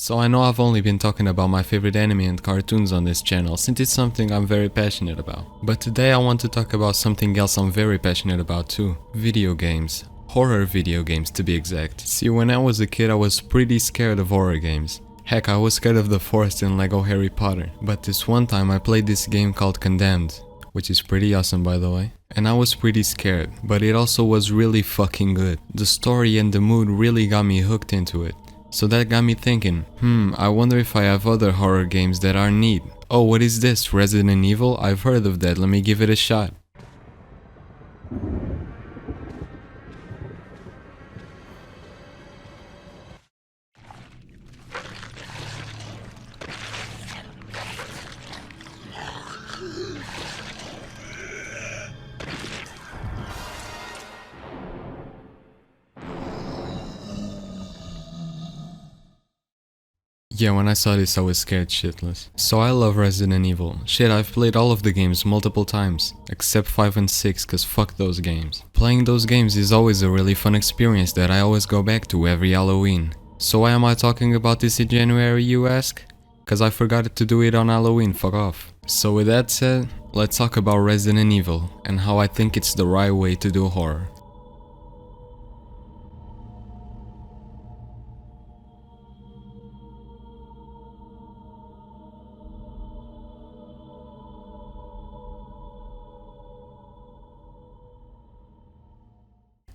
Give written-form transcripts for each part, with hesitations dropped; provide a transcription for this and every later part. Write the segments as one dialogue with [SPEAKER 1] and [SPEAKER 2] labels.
[SPEAKER 1] So I know I've only been talking about my favorite anime and cartoons on this channel since it's something I'm very passionate about. But today I want to talk about something else I'm very passionate about too. Video games. Horror video games to be exact. See, when I was a kid I was pretty scared of horror games. Heck, I was scared of the forest in Lego Harry Potter. But this one time I played this game called Condemned, which is pretty awesome by the way. And I was pretty scared, but it also was really fucking good. The story and the mood really got me hooked into it. So that got me thinking, I wonder if I have other horror games that are neat. Oh, what is this? Resident Evil? I've heard of that, let me give it a shot. Yeah, when I saw this I was scared shitless. So I love Resident Evil. Shit, I've played all of the games multiple times, except 5 and 6 cause fuck those games. Playing those games is always a really fun experience that I always go back to every Halloween. So why am I talking about this in January, you ask? Cause I forgot to do it on Halloween, fuck off. So with that said, let's talk about Resident Evil and how I think it's the right way to do horror.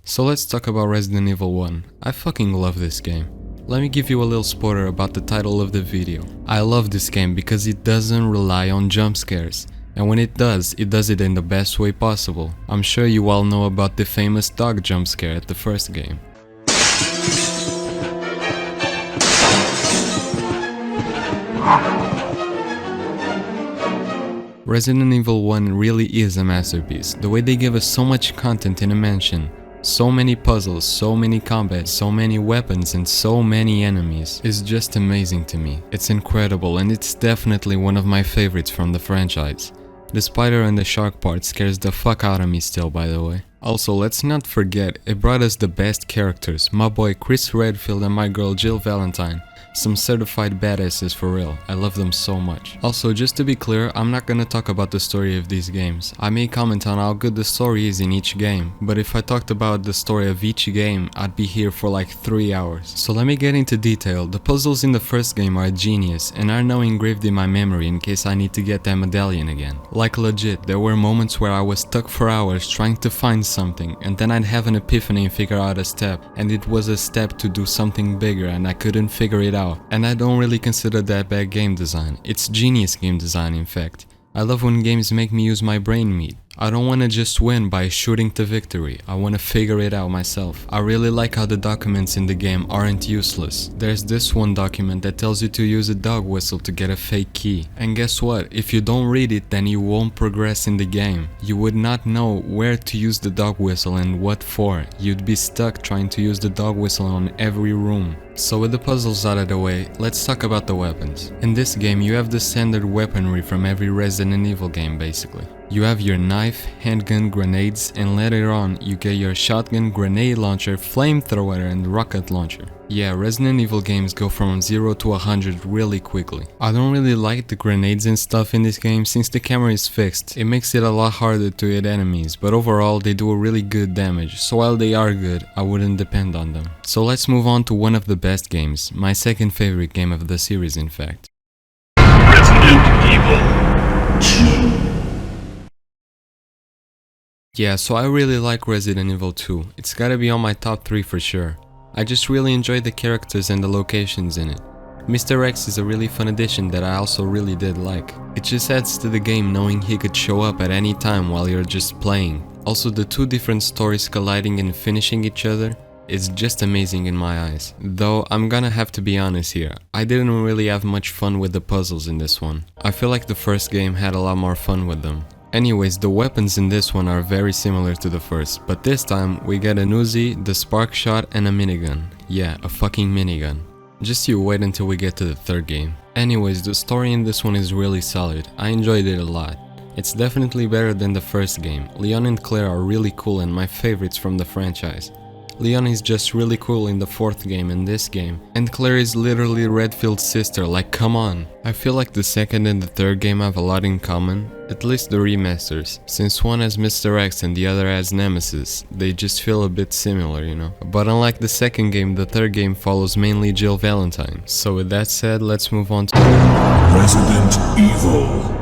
[SPEAKER 1] So let's talk about Resident Evil 1. I fucking love this game. Let me give you a little spoiler about the title of the video. I love this game because it doesn't rely on jump scares. And when it does it in the best way possible. I'm sure you all know about the famous dog jump scare at the first game. Resident Evil 1 really is a masterpiece. The way they give us so much content in a mansion, so many puzzles, so many combats, so many weapons and so many enemies is just amazing to me. It's incredible and it's definitely one of my favorites from the franchise. The spider and the shark part scares the fuck out of me still, by the way. Also, let's not forget, it brought us the best characters, my boy Chris Redfield and my girl Jill Valentine. Some certified badasses for real, I love them so much. Also, just to be clear, I'm not gonna talk about the story of these games. I may comment on how good the story is in each game, but if I talked about the story of each game, I'd be here for like 3 hours. So let me get into detail. The puzzles in the first game are genius and are now engraved in my memory in case I need to get that medallion again. Like legit, there were moments where I was stuck for hours trying to find something and then I'd have an epiphany and figure out a step, and it was a step to do something bigger and I couldn't figure it out. And I don't really consider that bad game design. It's genius game design, in fact. I love when games make me use my brain meat. I don't want to just win by shooting to victory, I want to figure it out myself. I really like how the documents in the game aren't useless. There's this one document that tells you to use a dog whistle to get a fake key. And guess what? If you don't read it, then you won't progress in the game. You would not know where to use the dog whistle and what for. You'd be stuck trying to use the dog whistle on every room. So with the puzzles out of the way, let's talk about the weapons. In this game you have the standard weaponry from every Resident Evil game basically. You have your knife, handgun, grenades, and later on you get your shotgun, grenade launcher, flamethrower and rocket launcher. Yeah, Resident Evil games go from 0 to 100 really quickly. I don't really like the grenades and stuff in this game since the camera is fixed. It makes it a lot harder to hit enemies, but overall they do a really good damage, so while they are good, I wouldn't depend on them. So let's move on to one of the best games, my second favorite game of the series in fact.
[SPEAKER 2] Resident Evil 2.
[SPEAKER 1] Yeah, so I really like Resident Evil 2. It's gotta be on my top 3 for sure. I just really enjoy the characters and the locations in it. Mr. X is a really fun addition that I also really did like. It just adds to the game knowing he could show up at any time while you're just playing. Also, the two different stories colliding and finishing each other is just amazing in my eyes. Though I'm gonna have to be honest here, I didn't really have much fun with the puzzles in this one. I feel like the first game had a lot more fun with them. Anyways, the weapons in this one are very similar to the first, but this time we get an Uzi, the spark shot and a minigun. Yeah, a fucking minigun. Just you wait until we get to the third game. Anyways, the story in this one is really solid. I enjoyed it a lot. It's definitely better than the first game. Leon and Claire are really cool and my favorites from the franchise. Leon is just really cool in the 4th game and this game. And Claire is literally Redfield's sister, like come on. I feel like the 2nd and the 3rd game have a lot in common, at least the remasters, since one has Mr. X and the other has Nemesis. They just feel a bit similar, you know. But unlike the 2nd game, the 3rd game follows mainly Jill Valentine. So with that said, let's move on to
[SPEAKER 2] Resident Evil.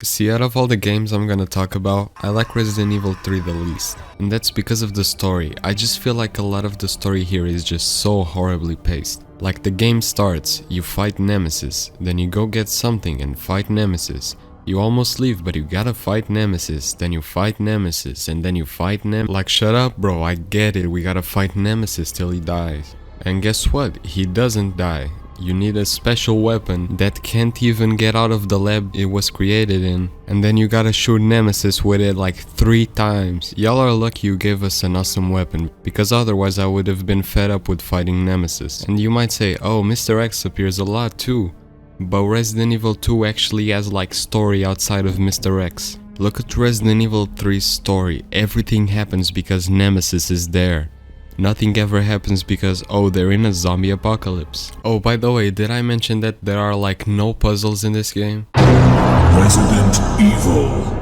[SPEAKER 1] See, out of all the games I'm gonna talk about, I like Resident Evil 3 the least. And that's because of the story. I just feel like a lot of the story here is just so horribly paced. Like the game starts, you fight Nemesis, then you go get something and fight Nemesis. You almost leave, but you gotta fight Nemesis, then you fight Nemesis, and then you fight Like shut up bro, I get it, we gotta fight Nemesis till he dies. And guess what? He doesn't die. You need a special weapon that can't even get out of the lab it was created in. And then you gotta shoot Nemesis with it like 3 times. Y'all are lucky you gave us an awesome weapon, because otherwise I would have been fed up with fighting Nemesis. And you might say, oh, Mr. X appears a lot too. But Resident Evil 2 actually has like story outside of Mr. X. Look at Resident Evil 3's story. Everything happens because Nemesis is there. Nothing ever happens because, oh, they're in a zombie apocalypse. Oh, by the way, did I mention that there are like no puzzles in this game?
[SPEAKER 2] Resident Evil.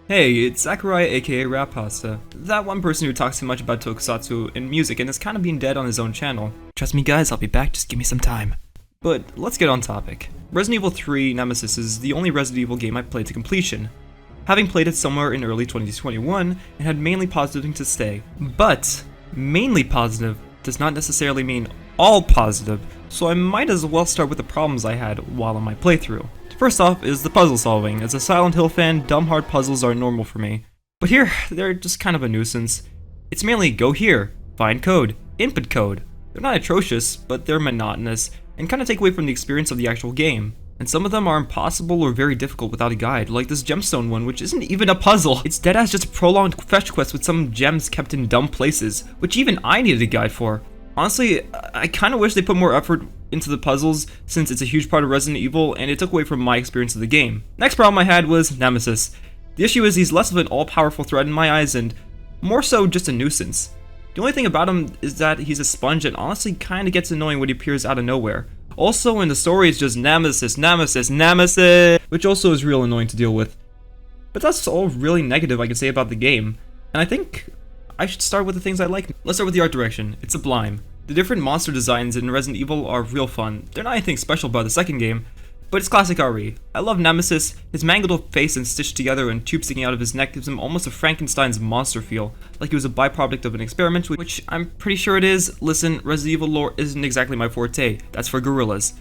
[SPEAKER 3] Hey, it's Sakurai aka RatPasta, that one person who talks too much about tokusatsu and music and is kind of being dead on his own channel. Trust me guys, I'll be back, just give me some time. But let's get on topic. Resident Evil 3 Nemesis is the only Resident Evil game I've played to completion, having played it somewhere in early 2021 and had mainly positive things to say. But mainly positive does not necessarily mean all positive, so I might as well start with the problems I had while on my playthrough. First off is the puzzle solving. As a Silent Hill fan, dumb hard puzzles are normal for me. But here, they're just kind of a nuisance. It's mainly go here, find code, input code. They're not atrocious, but they're monotonous and kind of take away from the experience of the actual game. And some of them are impossible or very difficult without a guide, like this gemstone one, which isn't even a puzzle. It's deadass just a prolonged fetch quest with some gems kept in dumb places, which even I needed a guide for. Honestly, I kind of wish they put more effort into the puzzles, since it's a huge part of Resident Evil, and it took away from my experience of the game. Next problem I had was Nemesis. The issue is he's less of an all-powerful threat in my eyes, and more so just a nuisance. The only thing about him is that he's a sponge and honestly kind of gets annoying when he appears out of nowhere. Also, in the story, it's just Nemesis, Nemesis, Nemesis, which also is real annoying to deal with. But that's all really negative I can say about the game, and I think I should start with the things I like. Let's start with the art direction. It's sublime. The different monster designs in Resident Evil are real fun. They're not anything special about the second game, but it's classic RE. I love Nemesis. His mangled face and stitched together and tube sticking out of his neck gives him almost a Frankenstein's monster feel, like he was a byproduct of an experiment, which I'm pretty sure it is. Listen, Resident Evil lore isn't exactly my forte. That's for gorillas.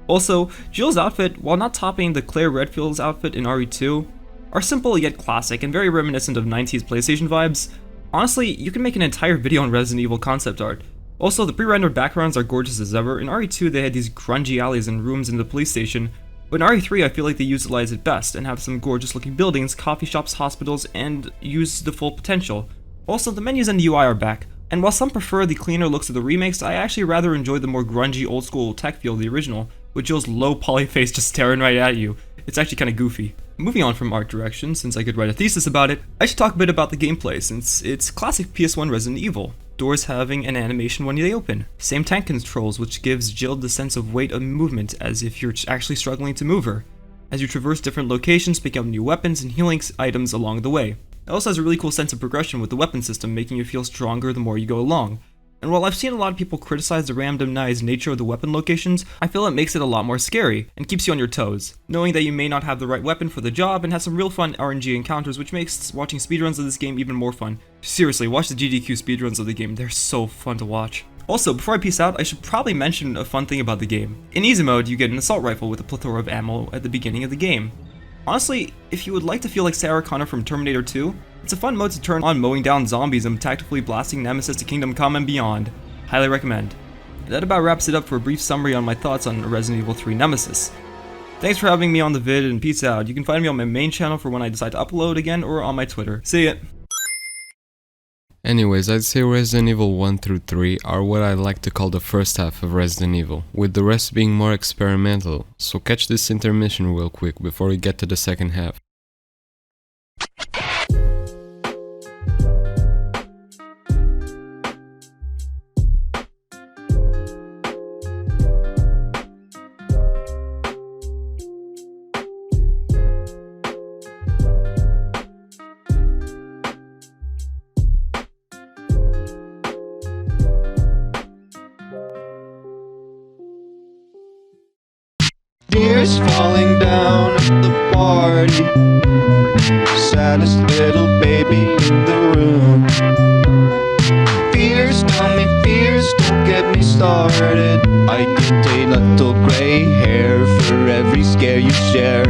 [SPEAKER 3] Also, Jill's outfit, while not topping the Claire Redfield's outfit in RE2, are simple yet classic and very reminiscent of 90s PlayStation vibes. Honestly, you can make an entire video on Resident Evil concept art. Also, the pre-rendered backgrounds are gorgeous as ever. In RE2 they had these grungy alleys and rooms in the police station, but in RE3 I feel like they utilize it best and have some gorgeous looking buildings, coffee shops, hospitals, and use the full potential. Also, the menus and the UI are back, and while some prefer the cleaner looks of the remakes, I actually rather enjoy the more grungy old school tech feel of the original, with Jill's low poly face just staring right at you. It's actually kinda goofy. Moving on from art direction, since I could write a thesis about it, I should talk a bit about the gameplay since it's classic PS1 Resident Evil. Doors having an animation when they open. Same tank controls, which gives Jill the sense of weight of movement as if you're actually struggling to move her, as you traverse different locations, picking up new weapons and healing items along the way. It also has a really cool sense of progression with the weapon system, making you feel stronger the more you go along. And while I've seen a lot of people criticize the randomized nature of the weapon locations, I feel it makes it a lot more scary, and keeps you on your toes, knowing that you may not have the right weapon for the job, and has some real fun RNG encounters, which makes watching speedruns of this game even more fun. Seriously, watch the GDQ speedruns of the game, they're so fun to watch. Also, before I peace out, I should probably mention a fun thing about the game. In easy mode, you get an assault rifle with a plethora of ammo at the beginning of the game. Honestly, if you would like to feel like Sarah Connor from Terminator 2, it's a fun mode to turn on mowing down zombies and tactically blasting Nemesis to Kingdom Come and beyond. Highly recommend. That about wraps it up for a brief summary on my thoughts on Resident Evil 3 Nemesis. Thanks for having me on the vid and peace out. You can find me on my main channel for when I decide to upload again or on my Twitter. See ya!
[SPEAKER 1] Anyways, I'd say Resident Evil 1 through 3 are what I like to call the first half of Resident Evil, with the rest being more experimental, so catch this intermission real quick before we get to the second half.
[SPEAKER 4] Tears falling down at the party. Saddest little baby in the room. Fears, mommy, fears, don't get me started. I get a little gray hair for every scare you share.